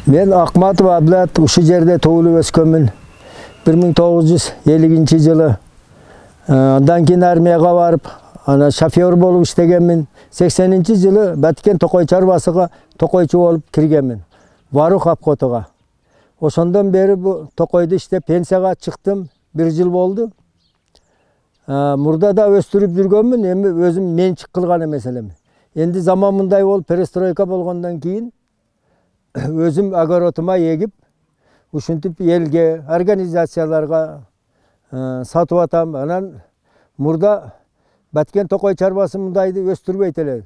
Men Akmatov Ablat uşu jerde tugulup öskönmün. 1950-жылы. Ondan keyin armiyaga barıp, ana şoför bolup iştegenmin. 80-жылы Баткен Токой чарбасыга токойчу болуp киргенмин. Барух Апкотуга. Ошондон бери bu Токойду иштеп пенсияга чыктым. 1 жыл болду. Murda da östürüp жүргөнмүн, эми өзүм менчик кылган эмес элем. Энди заман мындай болуп, перестройка болгондон кийин өзүм огородума егип, ушинтип элге, организацияларга сатып атам. Анан мурда Баткен Токой чарбасы мындайды өстүрбөйт эле.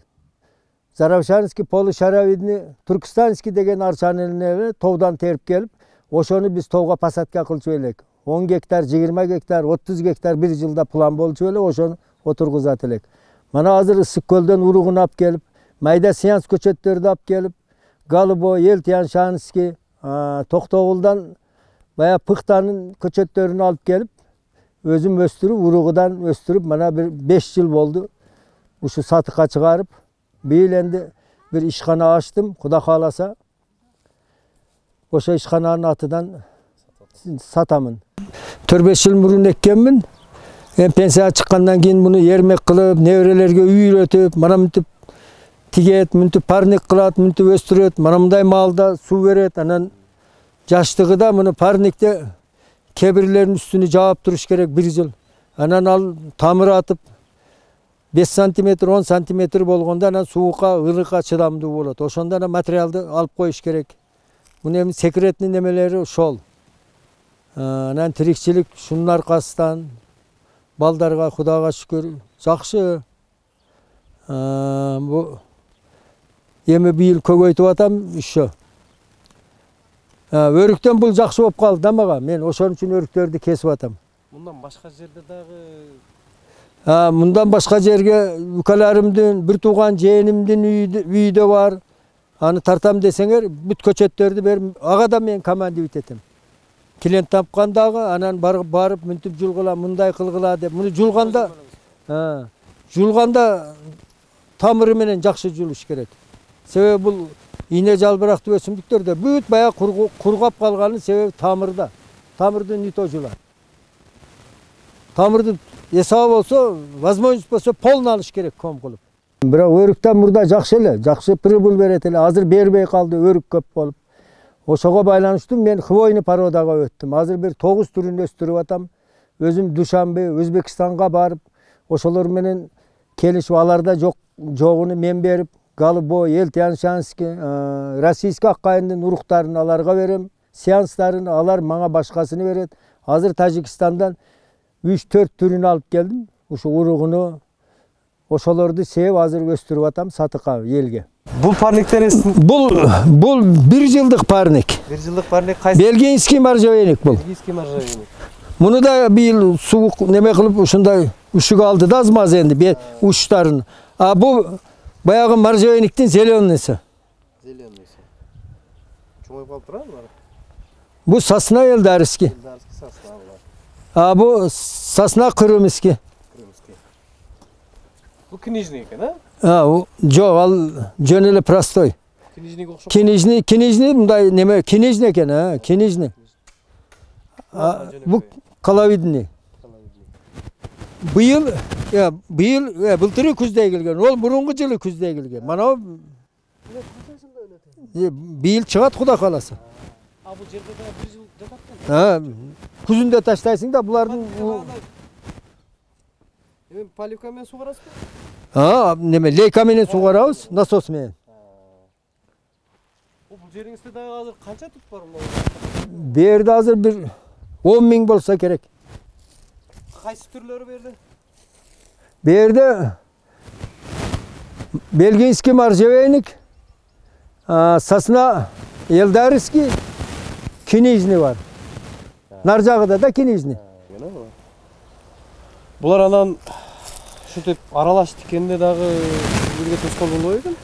Заравшанский, Полушаравидни, Туркстанский деген арчаны товдан терип келип, ошону биз товга посадка кылчу элек. 10 гектар, 20 гектар, 30 гектар bir жылда план болчу эле, ошону отургузат элек. Мана азыр Ысык көлдөн уругун алып келип, майда сеанс көчөттөрдү алып келип, Галыбо, Елтяншанский, Токтогулдан бая Пыктанын көчөттөрүн алып келип, өзүм өстүрүп, уругудан өстүрүп, мана 5 жыл болду. Ушу сатыкка чыгарып, быйыл энди bir ишкана ачтым, Кудай кааласа. Ошо ишкананын атынан сатамын. 4-5 жыл мурун эккенмин. Пенсияга чыккандан кийин муну эрмек кылып, неберелерге үйрөтүп, мана мынтип тигет, мынтип парник кылат, мынтип өстүрөт, мана мындай маалда суу берет. Анан жаштыгыда муну парникте кебирлердин үстүнө жаап туруш керек 1 жыл. Анан ал тамыр атып 5 сантиметр, 10 сантиметр болгондо анан суукка, ылыкка чыдамдуу болот. Ошондо анан материалды алып коюш керек. Муну эми секретный немелери ошол. Анан тирикчилик шунун аркасынан балдарга Кудайга шүкүр жакшы. Бу эми быйыл көгөйтүп атам ошо. Өрүктөн бул жакшы болуп калды да мага. Мен ошон үчүн өрүктөрдү кесип атам. Мындан башка жерде дагы мындан башка жерге үкаларымдын, бир тууган жээнимдин үйү да бар. Аны тартам десеңер, бүт көчөттөрдү берип, ага да мен командовать этем. Клиент тапкандагы, анан барып мынтип жулгула, мындай кылгыла деп. Муну жулганда тамыры менен жакшы жулуш керек. Себеби бул ийне жалбырактуу өсүмдүктөрдө бүт бая кургап калганын себеби тамырда. Тамырды нито жулат. Тамырды эсабы болсо, возможность болсо полный алыш керек ком кылып. Бирок өрүктөн мурда жакшы эле, жакшы прибыль берет эле. Азыр бербей калды, өрүк көп болуп. Ошого байланыштуу мен хвойный породага өттүм. Азыр бир 9 түрүн өстүрүп атам. Өзүм Душанбе, Өзбекстанга барып, ошолор менен келишип, аларда жогуну мен берип, Галыбо, Елтяншанский, российский аккайындын уруктарын аларга берем, сеанстарын алар мага башкасыны берет. Азыр Тажикстандан 3-4 түрүн алып келдим. Ушу уругуну ошолорду сеп азыр өстүрүп атам сатыкка, элге. бул парниктер Бул 1 жылдык парник. 1 жылдык парник кайсы? Бельгийский можжевельник бул. Бельгийский можжевельник. Муну да быйыл суук неме кылып ушундай ушук алды да азмаз энди учтарын. Бу баягы можжевельниктин зеленыйсы. Зеленыйсы. Чоңоюп калып турабы? Бу сосна элдарский. Элдарский сосна. Бу сосна крымский. Бу книжный экен, Жок, ал жөн эле простой. Книжныйга окшоп. Книжный мындай неме, книжный экен, книжный. Бу коловидный. Быйыл былтыры күздө эгилген. Ол мурунку жылы күздө эгилген. Мана быйыл чыгат Кудай кааласа. Бул жерде да 1 жыл жатат экен. Күзүндө таштайсың да булардын Эми поливка менен сугарасызбы? Неме лейка менен сугарабыз, насос менен. Бул жериңизде дагы азыр канча түп бар бул? Берде азыр бир 10 000 болса керек. Кайсы түрлөрү берди? Берде бельгийский можжевельник, сосна элдарский, книжный бар. Нар жагыда да книжный. Булар анан ушинтип аралаш тикенде дагы бирге тоскон болбой экен?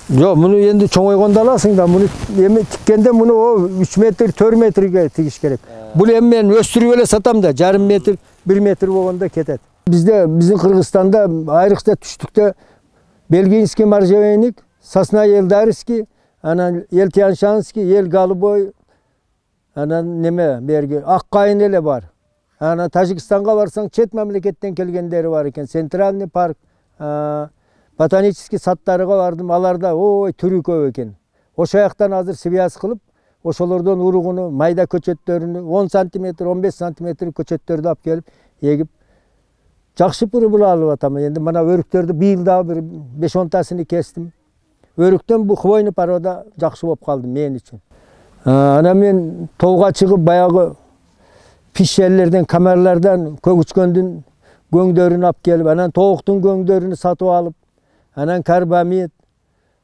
Жок, муну энди чоңойгондо аласың да, муну эми тиккенде муну 3 метр, 4 метрге тигиш керек. Бул эми мен өстүрүп эле сатам да, 0,5 метр, 1 метр болгондо кетет. Биздин Кыргызстанда айрыкча түштүктө бельгийский можжевельник, Sasna Елдарский, anan Елтяншанский, Ел Голубой, anan neme berge Akkayın ele var. Ana Tajikistan'a varsan çet memleketten kelgenleri var iken. Sentralny park, botanический садтарыга бардым. Аларда ой түрү көп экен. Ошо жактан азыр связь кылып, ошолордон уругуну, майда көчөттөрүнү 10 сантиметр, 15 сантиметр көчөттөрдү алып келип эгип жакшы пырыбыл алып атам. Эndi мына өрүктөрдү быйыл да бир 5-10 тасыны кестим. Өрүктөн бу хвойный порода жакшы болуп калды мен үчүн. Ана мен толга чыгып баягы пишелерден, камерлерден көгүчкөндүн göңдөрүн алып келип, анан тоуктун göңдөрүнү сатып алып, анан карбамид,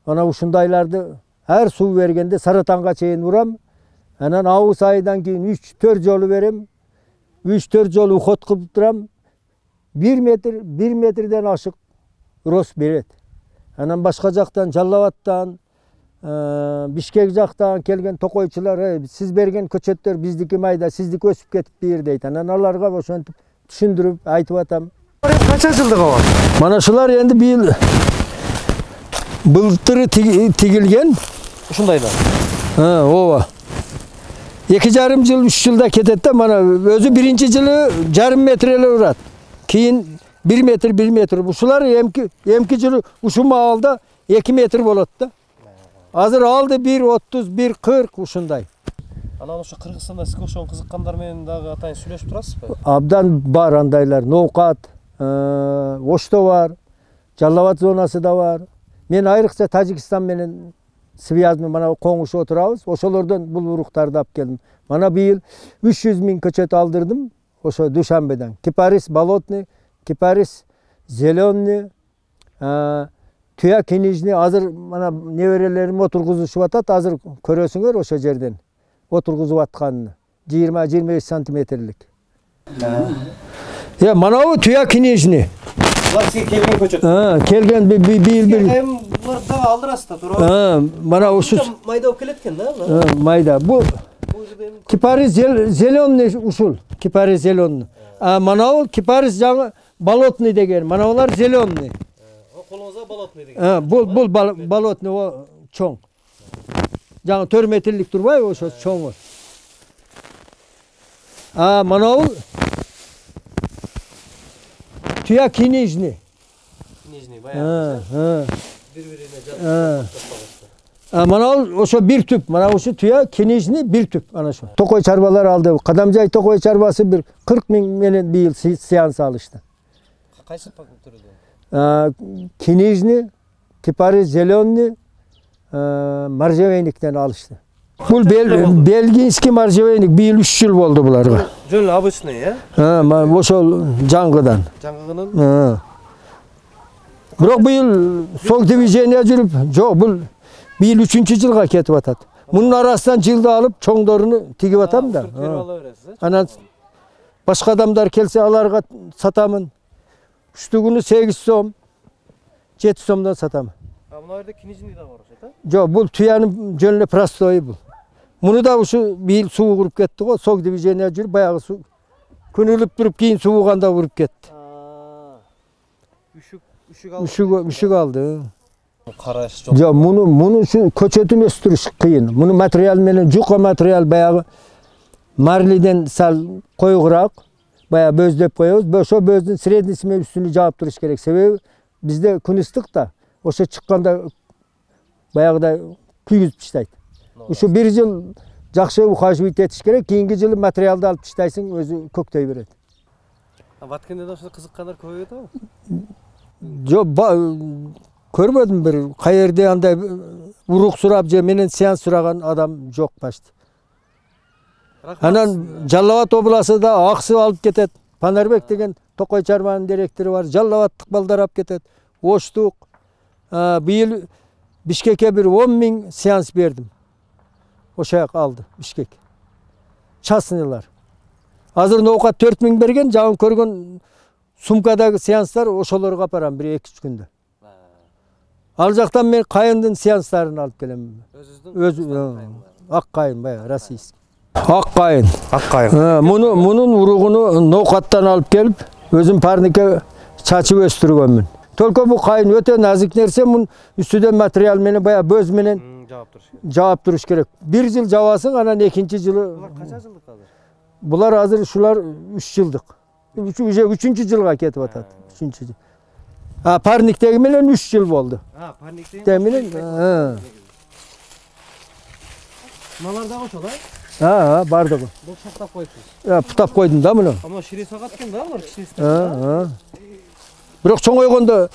ana ушундайларды ар суу бергенде саратанга чейин урам. Анан ауыз айдан кийин 3-4 жолу берем. 3-4 жолу ухот кылып турам. 1 метрден ашык рост берет. Анан башка жактан, Жалал-Абадтан, Бишкек жактан келген токойчулар, сиз берген көчөттөр биздики майда, сиздики өсүп кетиптир дейт. Анан аларга ошентип түшүндүрүп айтып атам. Канча жылдыгы бар? Mana şular endi biyil былтыр тигилген. Ушундайлар. Ооба. 2,5 жыл, 3 жылда кетет да, mana өзү биринчи жылы 1,5 метр эле урат. Кийин 1 метр. Ушулар эмки жылы ушу маалда 2 метр болот да. Азыр алды 1,30, 1,40 ушундай. Анан ошо Кыргызстанда сизге окшогон кызыккандар менен дагы атайын сүйлөшүп турасызбы? Абдан бар андайлар. Ноокат, Ошто бар, Жалал-Абад зонасы да бар. Мен айрыкча Тажикстан менен связьмен мана коңуш отурабыз. Ошолордон бул уруктарды алып келдим. Мана быйыл 300 000 көчөт алдырдым. Ошо Душанбеден. Кипарис болотный, кипарис зеленый, туя кенижный. Азыр мана неберелерим отургузушуп атат. Азыр көрөсүңөр ошо жерден. Отургузуп атканын 20-25 сантиметрлик. Mana o tuya kinejini. Булар сизге келген көчөт. Келген бийил бир. Булар дагы алдырасызда туурабы? Mana ушул майда болуп келет экен да? Майда. Бу кипарис зеленый ушул. Кипарис зеленый. Mana o кипарис жаңы болотный деген. Mana олар зеленый. Колуңузда болотный деген. Бул болотный о чоң. Жаңы 4 метрлик турбайбы ошо чоңу. Mana o tuya kinejni. Kinejni баягы. Бири-бирине жатып. Mana ошо bir tüp. Mana ошо tuya kinejni bir tüp ana şu. Tokoy çarbalar aldı. Kadamcay tokoy çarbası bir 40 000 menen bir yıl seans alıştı. Кайсы түрүдөн? Kinejni, kipariz zеленый, marjaveynikten alıştı. Bul belginski marjaveynik bir yıl 3 yıl oldu bularga. Жөн обычный, э? Ошол жаңгыдан. Жаңгынын? Бирок быйыл сол дивизияга жүрүп, жок бул быйыл 3-жылга кетип атат. Мунун арасынан жылды алып, чоңдоруну тигип атам да. Анан башка адамдар келсе аларга сатамын. Үстүгүнү 8 сом, 7 сомдон сатамын. Мына жерде кинежини да бар ошо, да? Жок, бул туянын жөн эле простой бул. Муну да ушу быйыл суу куруп кетти го, сол дивизияга жүрүп, баягы суу күнүлүп туруп кийин сууганда куруп кетти. Үшүк алды. Караш жок. Жок, муну ушу көчөтүн өстүрүш кыйын. Муну материал менен жука материал баягы марлиден сал койгураак, баягы бөздөп коебуз. Ошо бөздүн средниси менен үстүнү жаап туруш керек. Себеби бизде күн ыстык да, ошо чыкканда баягыдай күйгүзүп таштайт. Ушу 1 жыл жакшы ухаживать этиш керек. Кийинки жылы материалды алып таштайсың, өзү көктөй берет. Баткенде да ошо кызыккандар көп этеби? Жок, көрбөдүм бир кайерде андай урук сурап же менен сеанс сураган адам жок башты. Анан Жалал-Абад областында аксы алып кетет. Панарбек деген токой чарбанын директору бар. Жалал-Абадтык балдар алып кетет. Оштук. Быйыл Бишкекке bir 10 000 сеанс бердим. Ошо алды Бишкек. Частныйлар. Азыр ноокат 4 000 берген, жагын көргөн сумкадагы сеанстар ошолорго апарам 1-2 күндө. Ал жактан мен кайындын сеанстарын алып келем. Өзүңүздүн ак кайын баягы российский. Ак кайын. Мунун уругуну ноокаттан алып келип, өзүм парникке чачып өстүргөнмүн. Только bu kayın öte nazik nerse bunun üstüden material meni bayağı böz menen Cevap duruş. cevap duruş gerek. Bir yıl javasın anan ikinci yılı. Bunlar kaça yıllık hazır? Bular hazır şular 3 yıllık. Üçüncü yılga ketip atat. Üçüncü yıl. Ha parnikteki menen 3 yıl oldu. Ha, panik değil. Teminin Bunlar da koşuyor lan. ha bardı bu. Bu saklap koyuyorsunuz. Ya putap koydum da bunu. Ama şiri sakatken da var kişi Ha ister. ha. Biroq çoğun oygonda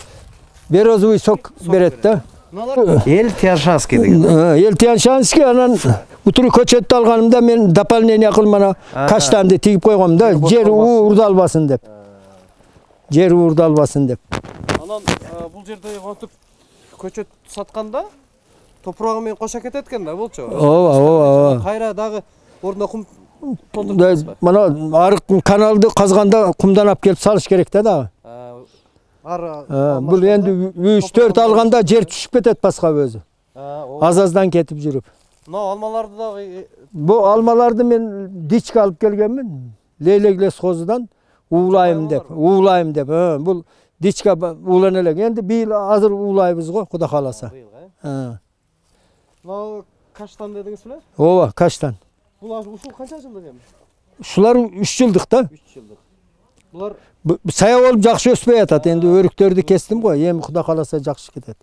berozui sok beret da. Bunlar el tiyarşaski degan. Eltiyan şanski anan uturu köçetти alganımda men dapalnen yakılmana kaçtandı tigip koygom da jer uurdalbasın dep. Jer uurdalbasın dep. Анан бул жерде контуп көчөт сатканда топурагы менен кошо кетет экен да болчу. Ооба ооба. Кайра дагы ордуна кум Mana arık kanaldı kazganda kumdan ap gelip salış gerek de da. Bu endi 3-4 alganda jer düşüp ketet paska özü. Az-azdan ketip жүрүp. Мына алмаларды дагы Bu almalardı men diçke alıp gelgenmin. Leylekles kozudan uğulayım dep. Bu diçke uğlan elek. Endi bir yıl hazır uğulayыбыз go, Kuda kalasa. Мына каштан дедиңиз беле? Ооба, kaçtan. Бул ушул канча жылдык эми? Şular 3 yıldık da. 3 жылдык. Булар Saya olup jakşı ösbey atat. Endi örüktörдү kestim go. Эми Kuda kalasa jakşı ketet.